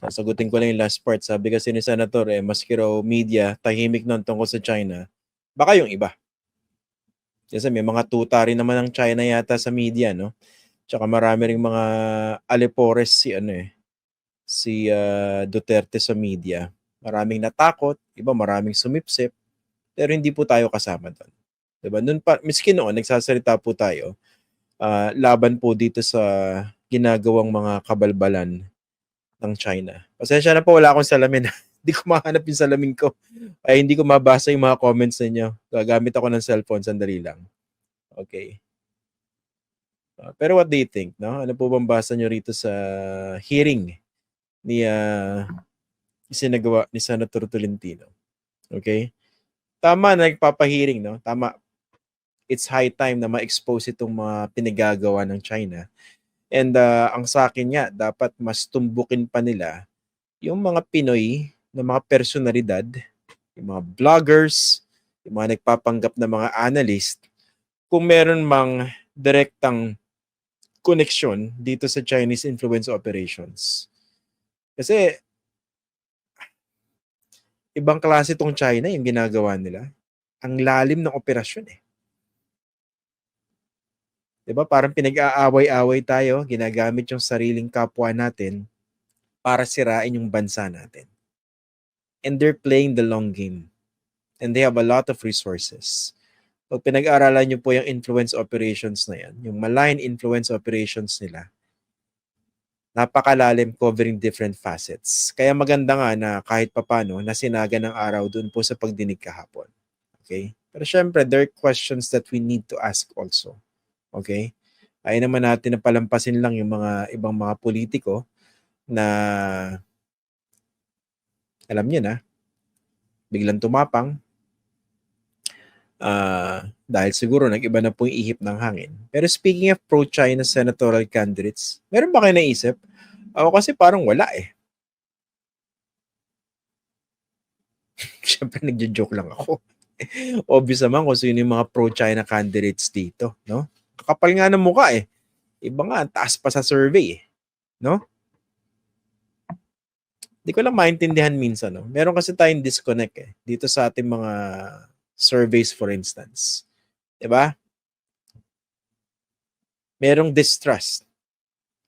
Sasagutin ko lang yung last part. Sabi kasi ni Senator, maski raw media, tahimik nun tungkol sa China, baka yung iba. Kasi may mga tuta rin naman ng China yata sa media, no? Tsaka marami ring mga alipores si Duterte sa media. Maraming natakot, iba maraming sumipsip, pero hindi po tayo kasama doon. Diba? Miski noon, nagsasalita po tayo, laban po dito sa ginagawang mga kabalbalan ng China. Pasensya na po, wala akong salamin. Hindi ko mahanap yung salamin ko. Ay, hindi ko mabasa yung mga comments ninyo. Gagamit ako ng cellphone, sandali lang. Okay. Pero what do you think? No? Ano po bang basa nyo rito sa hearing ni isinagawa ni Senator Tolentino? Okay? Tama na nagpapahearing, no? Tama. It's high time na ma-expose itong mga pinagagawa ng China. And ang sa akin nga, dapat mas tumbukin pa nila yung mga Pinoy na mga personalidad, yung mga vloggers, yung mga nagpapanggap na mga analyst, kung meron mang direktang koneksyon dito sa Chinese influence operations. Kasi ibang klase tong China yung ginagawa nila. Ang lalim ng operasyon eh. 'Di ba? Parang pinag-aaway-away tayo, ginagamit yung sariling kapwa natin para sirain yung bansa natin. And they're playing the long game. And they have a lot of resources. Pag pinag-aaralan nyo po yung influence operations na yan, yung malign influence operations nila, napakalalim, covering different facets. Kaya maganda nga na kahit papano, nasinaga ng araw dun po sa pagdinig kahapon. Okay? Pero syempre, there are questions that we need to ask also. Okay? Ayaw naman natin na palampasin lang yung mga ibang mga politiko na alam niyo na, biglang tumapang dahil siguro nag-iba na po yung ihip ng hangin. Pero speaking of pro-China senatorial candidates, meron ba kayo naisip? Ako kasi parang wala eh. Siyempre nagjo-joke lang ako. Obvious naman kung sino yung mga pro-China candidates dito, no? Kakapal nga ng mukha eh. Iba nga, taas pa sa survey eh. No? Hindi ko lang maintindihan minsan, no? Meron kasi tayong disconnect eh. Dito sa ating mga surveys, for instance. Diba? Merong distrust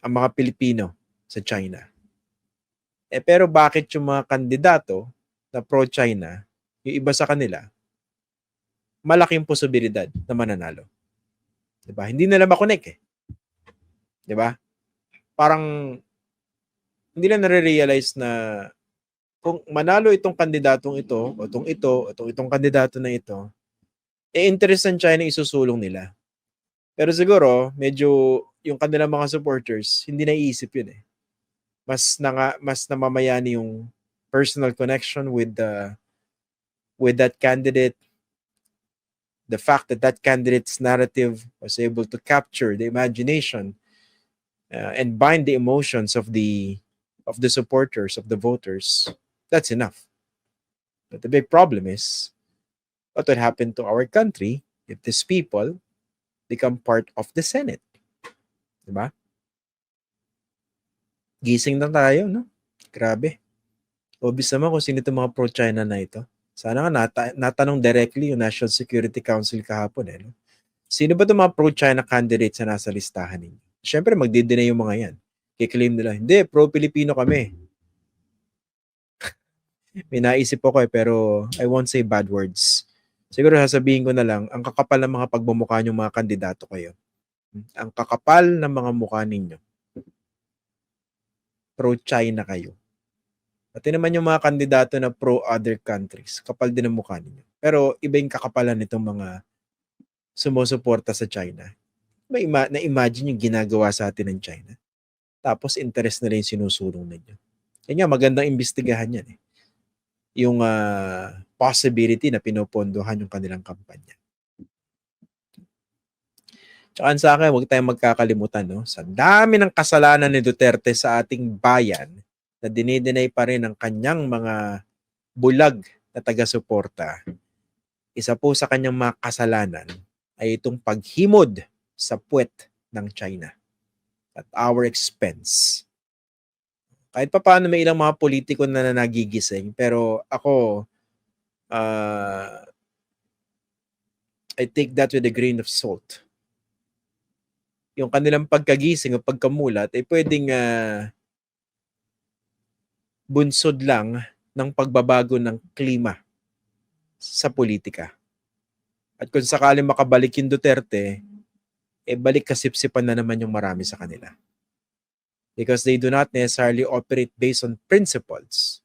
ang mga Pilipino sa China. Pero bakit yung mga kandidato na pro-China, yung iba sa kanila, malaking posibilidad na mananalo? Diba? Hindi nila makonek eh. Diba? Parang hindi na nare-realize na kung manalo itong kandidatong ito, o itong kandidato na ito, interest ng China isusulong nila. Pero siguro, medyo yung kanilang mga supporters, hindi naiisip yun eh. Mas namamayani yung personal connection with that candidate, the fact that that candidate's narrative was able to capture the imagination and bind the emotions of the supporters, of the voters. That's enough. But the big problem is what would happen to our country if these people become part of the Senate. Diba? Gising na tayo, no? Grabe. Obvious naman kung sino itong mga pro-China na ito. Sana nga natanong directly yung National Security Council kahapon eh. No? Sino ba itong mga pro-China candidates na nasa listahan ninyo? Siyempre, magdi-deny yung mga yan. Kiklaim nila, hindi, pro-Pilipino kami. May naisip ako pero I won't say bad words. Siguro sasabihin ko na lang, ang kakapal ng mga pagmumukha niyong mga kandidato kayo. Ang kakapal ng mga mukha ninyo. Pro-China kayo. Pati naman yung mga kandidato na pro-other countries. Kapal din ang mukha ninyo. Pero iba yung kakapalan nitong mga sumusuporta sa China. Na-imagine yung ginagawa sa atin ng China. Tapos interest nila yung sinusulong ninyo. Kaya magandang imbestigahan yan eh. Yung possibility na pinopondohan yung kanilang kampanya. Tsaka sa akin, huwag tayong magkakalimutan, no? Sa dami ng kasalanan ni Duterte sa ating bayan, na dinideny pa rin ang kanyang mga bulag na taga-suporta, isa po sa kanyang mga kasalanan ay itong paghimod sa puwet ng China at our expense. Kahit papaano may ilang mga politiko na nagigising, pero ako, I take that with a grain of salt. Yung kanilang pagkagising o pagkamulat ay pwedeng bunsod lang ng pagbabago ng klima sa politika. At kung sakaling makabalik yung Duterte, balik kasipsipan na naman yung marami sa kanila. Because they do not necessarily operate based on principles,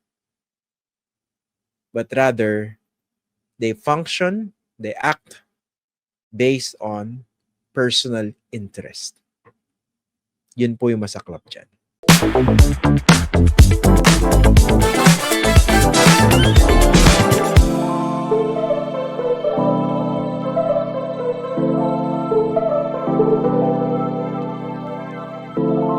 but rather, they function, they act based on personal interest. Yun po yung masaklap dyan.